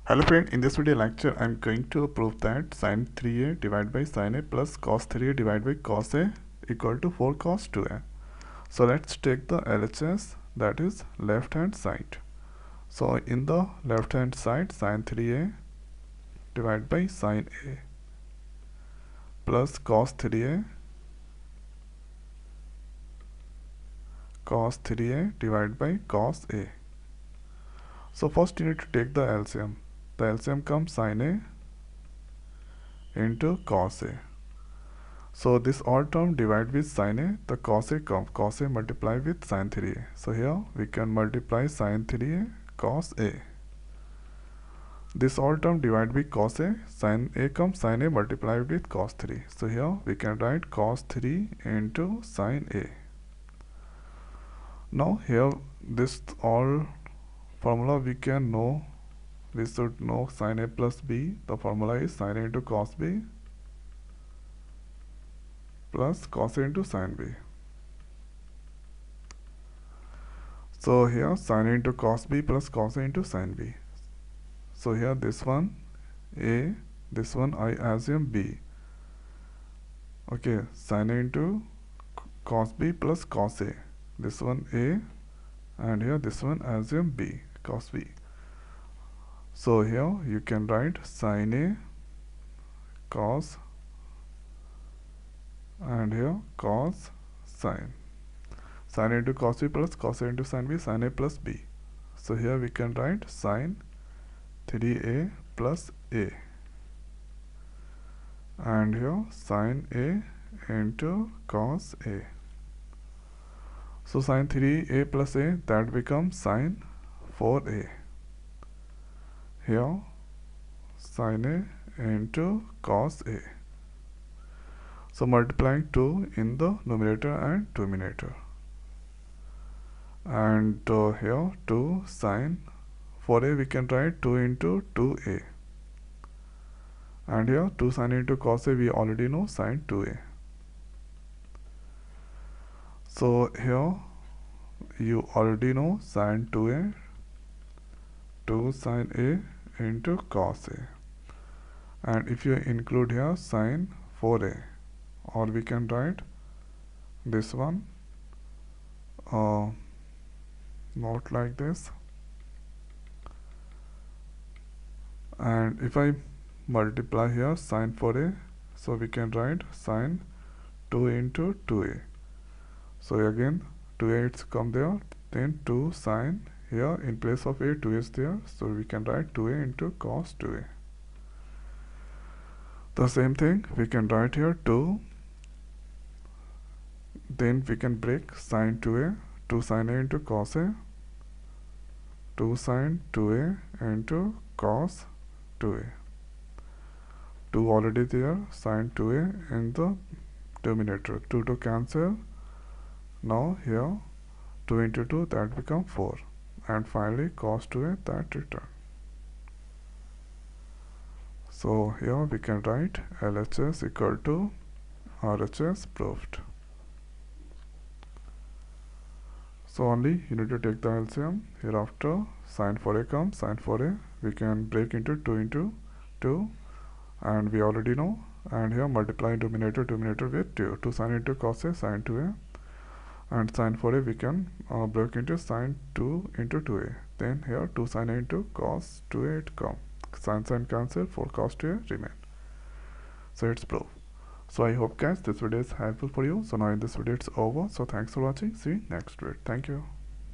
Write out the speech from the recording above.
Hello friend, in this video lecture I am going to prove that sin 3a divided by sin a plus cos 3a divided by cos a equal to 4 cos 2a. So let's take the LHS, that is left hand side. So in the left hand side, sin 3a divided by sin a plus cos 3a divided by cos a. So first you need to take the LCM. The LCM comes sin a into cos a. So this all term divide with sin a, the cos a comes, cos a multiply with sin 3a. So here we can multiply sin 3a cos a. This all term divide with cos a, sin a comes, sin a multiply with cos 3. So here we can write cos 3 into sin a. Now here this all formula we can know, we should know sin a plus b. The formula is sin a into cos b plus cos a into sin b. So here sin a into cos b plus cos a into sin b. So here this one a, this one I assume b. Okay, sin a into cos b plus cos a. This one a, and here this one assume b, cos b. So here you can write sin a cos, and here cos sin. Sin a into cos b plus cos a into sin b, sin a plus b. So here we can write sin 3a plus a, and here sin a into cos a. So sin 3a plus a, that becomes sin 4a. Here sin a into cos a. So multiplying 2 in the numerator and denominator. And here 2 sin 4a, we can write 2 into 2a. And here 2 sin into cos a, we already know sin 2a. So here you already know sin 2a, 2 sin a into cos a. And if you include here sin 4a, or we can write this one not like this. And if I multiply here sin 4a, so we can write sin 2 into 2a. So again 2a it's come there, then 2 sin, here in place of a 2 is there, so we can write 2a into cos 2a. The same thing we can write here 2, then we can break sin 2a, 2 sin a into cos a, 2 sin 2a into cos 2a. 2 already there, sin 2a in the denominator, 2 to cancel. Now here 2 into 2, that becomes 4, and finally cos 2a, that return. So here we can write LHS equal to RHS proved. So only you need to take the LCM. Hereafter sin 4a comes, sin 4a we can break into 2 into 2, and we already know, and here multiply denominator with 2. 2 sin into cos a, sin 2a, and sin 4a we can break into sin 2 into 2a. Then here 2 sin a into cos 2a it come. Sin cancel, 4 cos 2a remain. So it's proof. So I hope guys this video is helpful for you. So now in this video it's over. So thanks for watching. See you next video. Thank you.